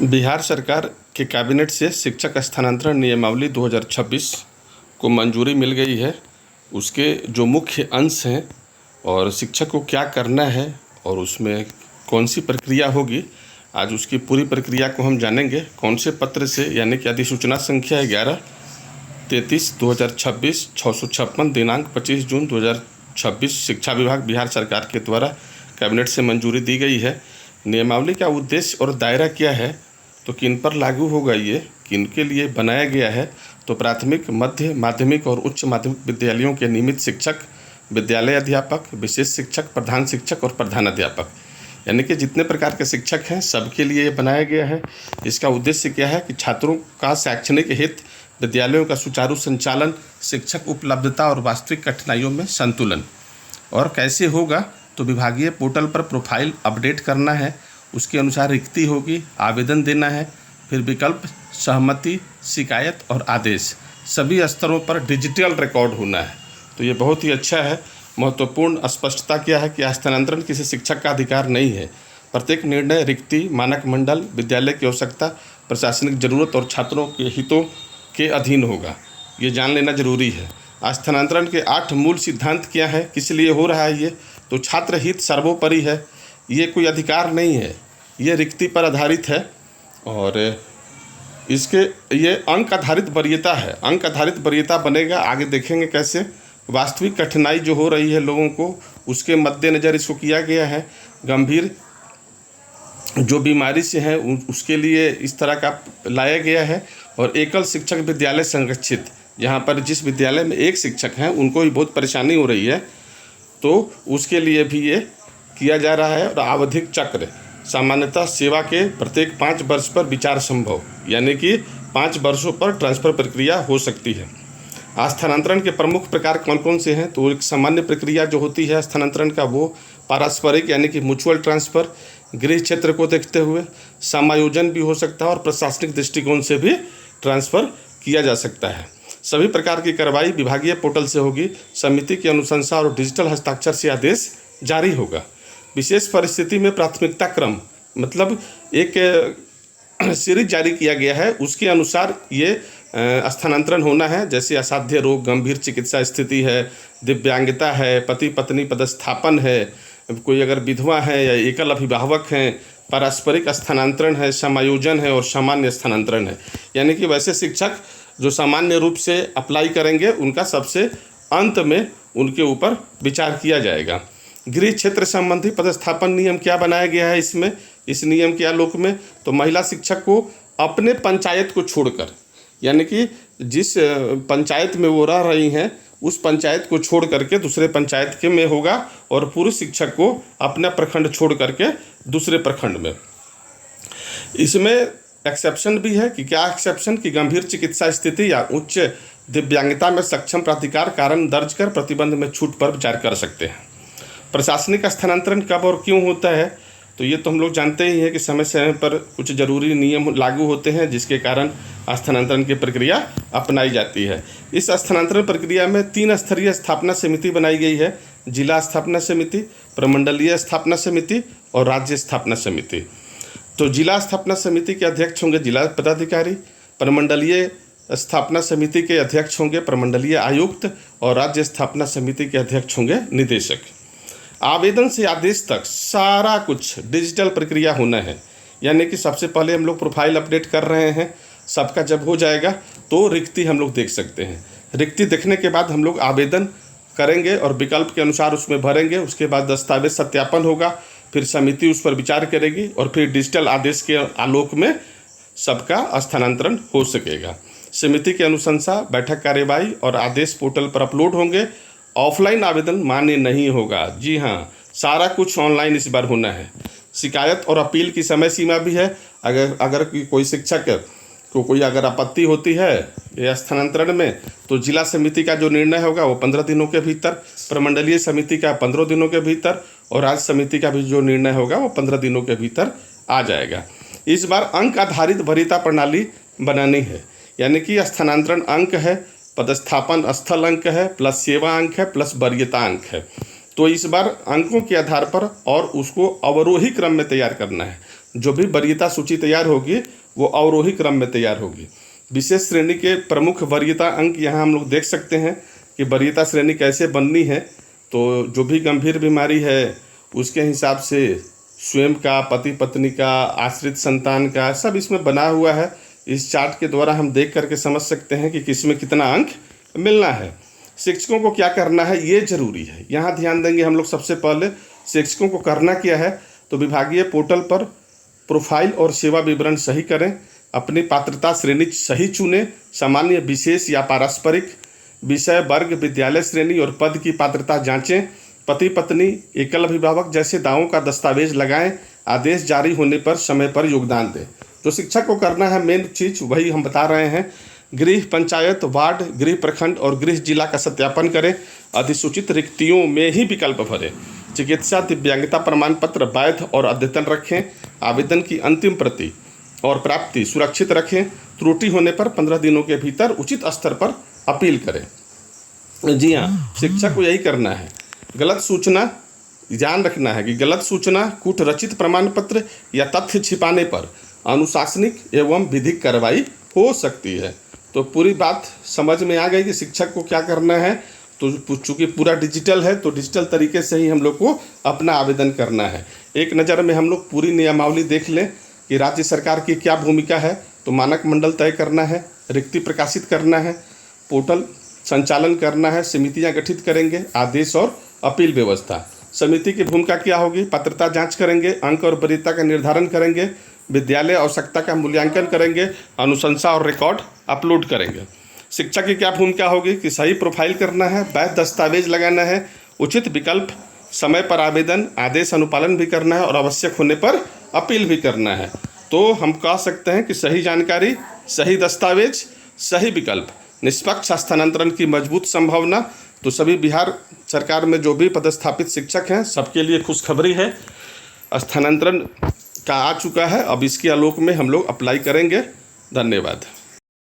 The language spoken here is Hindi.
बिहार सरकार के कैबिनेट से शिक्षक स्थानांतरण नियमावली 2026 को मंजूरी मिल गई है। उसके जो मुख्य अंश हैं और शिक्षक को क्या करना है और उसमें कौन सी प्रक्रिया होगी, आज उसकी पूरी प्रक्रिया को हम जानेंगे। कौन से पत्र से, यानी कि अधिसूचना संख्या 11-33/2026 656 दिनांक 25 जून 2026 शिक्षा विभाग बिहार सरकार के द्वारा कैबिनेट से मंजूरी दी गई है। नियमावली का उद्देश्य और दायरा क्या है, तो किन पर लागू होगा, ये किन के लिए बनाया गया है, तो प्राथमिक, मध्य, माध्यमिक और उच्च माध्यमिक विद्यालयों के नियमित शिक्षक, विद्यालय अध्यापक, विशेष शिक्षक, प्रधान शिक्षक और प्रधानाध्यापक, यानी कि जितने प्रकार के शिक्षक हैं सबके लिए ये बनाया गया है। इसका उद्देश्य क्या है कि छात्रों का शैक्षणिक हित, विद्यालयों का सुचारू संचालन, शिक्षक उपलब्धता और वास्तविक कठिनाइयों में संतुलन। और कैसे होगा, तो विभागीय पोर्टल पर प्रोफाइल अपडेट करना है, उसके अनुसार रिक्ति होगी, आवेदन देना है, फिर विकल्प, सहमति, शिकायत और आदेश सभी स्तरों पर डिजिटल रिकॉर्ड होना है। तो ये बहुत ही अच्छा है। महत्वपूर्ण स्पष्टता क्या है कि स्थानांतरण किसी शिक्षक का अधिकार नहीं है। प्रत्येक निर्णय रिक्ति, मानक मंडल, विद्यालय की आवश्यकता, प्रशासनिक जरूरत और छात्रों के हितों के अधीन होगा। ये जान लेना जरूरी है। स्थानांतरण के 8 मूल सिद्धांत क्या है, किस लिए हो रहा है ये, तो छात्र हित सर्वोपरि है। ये कोई अधिकार नहीं है, ये रिक्ति पर आधारित है और इसके ये अंक आधारित वरीयता है। अंक आधारित वरीयता बनेगा, आगे देखेंगे कैसे। वास्तविक कठिनाई जो हो रही है लोगों को, उसके मद्देनज़र इसको किया गया है। गंभीर जो बीमारी से हैं उसके लिए इस तरह का लाया गया है। और एकल शिक्षक विद्यालय संरक्षित, जहाँ पर जिस विद्यालय में एक शिक्षक हैं उनको भी बहुत परेशानी हो रही है, तो उसके लिए भी ये किया जा रहा है। और आवधिक चक्र, सामान्यतः सेवा के प्रत्येक 5 वर्ष पर विचार संभव, यानी कि 5 वर्षों पर ट्रांसफ़र प्रक्रिया हो सकती है। स्थानांतरण के प्रमुख प्रकार कौन कौन से हैं, तो एक सामान्य प्रक्रिया जो होती है स्थानांतरण का, वो पारस्परिक यानी कि म्यूचुअल ट्रांसफ़र, गृह क्षेत्र को देखते हुए समायोजन भी हो सकता है और प्रशासनिक दृष्टिकोण से भी ट्रांसफ़र किया जा सकता है। सभी प्रकार की कार्रवाई विभागीय पोर्टल से होगी। समिति की अनुशंसा और डिजिटल हस्ताक्षर से आदेश जारी होगा। विशेष परिस्थिति में प्राथमिकता क्रम, मतलब एक सीरीज जारी किया गया है, उसके अनुसार ये स्थानांतरण होना है। जैसे असाध्य रोग, गंभीर चिकित्सा स्थिति है, दिव्यांगता है, पति पत्नी पदस्थापन है, कोई अगर विधवा है या एकल अभिभावक हैं, पारस्परिक स्थानांतरण है, समायोजन है और सामान्य स्थानांतरण है। यानी कि वैसे शिक्षक जो सामान्य रूप से अप्लाई करेंगे उनका सबसे अंत में उनके ऊपर विचार किया जाएगा। गृह क्षेत्र संबंधी पदस्थापन नियम क्या बनाया गया है इसमें, इस नियम के आलोक में, तो महिला शिक्षक को अपने पंचायत को छोड़कर, यानी कि जिस पंचायत में वो रह रही हैं उस पंचायत को छोड़ करके दूसरे पंचायत के में होगा, और पुरुष शिक्षक को अपना प्रखंड छोड़ करके दूसरे प्रखंड में। इसमें एक्सेप्शन भी है कि क्या एक्सेप्शन, कि गंभीर चिकित्सा स्थिति या उच्च दिव्यांगता में सक्षम प्राधिकार कारण दर्ज कर प्रतिबंध में छूट पर विचार कर सकते हैं। प्रशासनिक स्थानांतरण कब और क्यों होता है, तो ये तो हम लोग जानते ही हैं कि समय समय पर कुछ जरूरी नियम लागू होते हैं जिसके कारण स्थानांतरण की प्रक्रिया अपनाई जाती है। इस स्थानांतरण प्रक्रिया में 3 स्तरीय स्थापना समिति बनाई गई है। जिला स्थापना समिति, प्रमंडलीय स्थापना समिति और राज्य स्थापना समिति। तो जिला स्थापना समिति के अध्यक्ष होंगे जिला पदाधिकारी, प्रमंडलीय स्थापना समिति के अध्यक्ष होंगे प्रमंडलीय आयुक्त और राज्य स्थापना समिति के अध्यक्ष होंगे निदेशक। आवेदन से आदेश तक सारा कुछ डिजिटल प्रक्रिया होना है, यानी कि सबसे पहले हम लोग प्रोफाइल अपडेट कर रहे हैं। सबका जब हो जाएगा तो रिक्ति हम लोग देख सकते हैं। रिक्ति देखने के बाद हम लोग आवेदन करेंगे और विकल्प के अनुसार उसमें भरेंगे। उसके बाद दस्तावेज सत्यापन होगा, फिर समिति उस पर विचार करेगी और फिर डिजिटल आदेश के आलोक में सबका स्थानांतरण हो सकेगा। समिति की अनुशंसा, बैठक कार्यवाही और आदेश पोर्टल पर अपलोड होंगे। ऑफलाइन आवेदन मान्य नहीं होगा। जी हाँ, सारा कुछ ऑनलाइन इस बार होना है। शिकायत और अपील की समय सीमा भी है। अगर कोई शिक्षक को कोई अगर आपत्ति होती है ये स्थानांतरण में, तो जिला समिति का जो निर्णय होगा वो 15 दिनों के भीतर, प्रमंडलीय समिति का 15 दिनों के भीतर और राज्य समिति का भी जो निर्णय होगा वो 15 दिनों के भीतर आ जाएगा। इस बार अंक आधारित वरीयता प्रणाली बनानी है, यानी कि स्थानांतरण अंक है, पदस्थापन स्थल अंक है, प्लस सेवा अंक है, प्लस वरीयता अंक है। तो इस बार अंकों के आधार पर और उसको अवरोही क्रम में तैयार करना है। जो भी वरीयता सूची तैयार होगी वो अवरोही क्रम में तैयार होगी। विशेष श्रेणी के प्रमुख वरीयता अंक यहाँ हम लोग देख सकते हैं कि वरीयता श्रेणी कैसे बननी है। तो जो भी गंभीर बीमारी है उसके हिसाब से स्वयं का, पति पत्नी का, आश्रित संतान का, सब इसमें बना हुआ है। इस चार्ट के द्वारा हम देख करके समझ सकते हैं कि किसमें कितना अंक मिलना है। शिक्षकों को क्या करना है ये जरूरी है, यहाँ ध्यान देंगे हम लोग। सबसे पहले शिक्षकों को करना क्या है, तो विभागीय पोर्टल पर प्रोफाइल और सेवा विवरण सही करें, अपनी पात्रता श्रेणी सही चुनें, सामान्य, विशेष या पारस्परिक, विषय, वर्ग, विद्यालय श्रेणी और पद की पात्रता जांचें, पति पत्नी, एकल अभिभावक जैसे दावों का दस्तावेज लगाएं, आदेश जारी होने पर समय पर योगदान दें। जो शिक्षक को करना है मेन चीज़ वही हम बता रहे हैं। गृह पंचायत, वार्ड, गृह प्रखंड और गृह जिला का सत्यापन करें, अधिसूचित रिक्तियों में ही विकल्प भरें, चिकित्सा दिव्यांगता प्रमाण पत्र वैध और अद्यतन रखें, आवेदन की अंतिम प्रति और प्राप्ति सुरक्षित रखें, त्रुटि होने पर 15 दिनों के भीतर उचित स्तर पर अपील करें। जी हाँ, शिक्षक को यही करना है। गलत सूचना, ध्यान रखना है कि गलत सूचना, कूट रचित प्रमाण पत्र या तथ्य छिपाने पर अनुशासनिक एवं विधिक कार्रवाई हो सकती है। तो पूरी बात समझ में आ गई कि शिक्षक को क्या करना है। तो चूँकि पूरा डिजिटल है तो डिजिटल तरीके से ही हम लोग को अपना आवेदन करना है। एक नज़र में हम लोग पूरी नियमावली देख लें कि राज्य सरकार की क्या भूमिका है। तो मानक मंडल तय करना है, रिक्ति प्रकाशित करना है, पोर्टल संचालन करना है, समितियां गठित करेंगे, आदेश और अपील व्यवस्था। समिति की भूमिका क्या होगी, पात्रता जांच करेंगे, अंक और वरीयता का निर्धारण करेंगे, विद्यालय आवश्यकता का मूल्यांकन करेंगे, अनुशंसा और रिकॉर्ड अपलोड करेंगे। शिक्षक की क्या भूमिका होगी कि सही प्रोफाइल करना है, वैध दस्तावेज लगाना है, उचित विकल्प, समय पर आवेदन, आदेश अनुपालन भी करना है और आवश्यक होने पर अपील भी करना है। तो हम कह सकते हैं कि सही जानकारी, सही दस्तावेज, सही विकल्प, निष्पक्ष स्थानांतरण की मजबूत संभावना। तो सभी बिहार सरकार में जो भी पदस्थापित शिक्षक हैं सबके लिए खुशखबरी है, स्थानांतरण का आ चुका है। अब इसके आलोक में हम लोग अप्लाई करेंगे। धन्यवाद।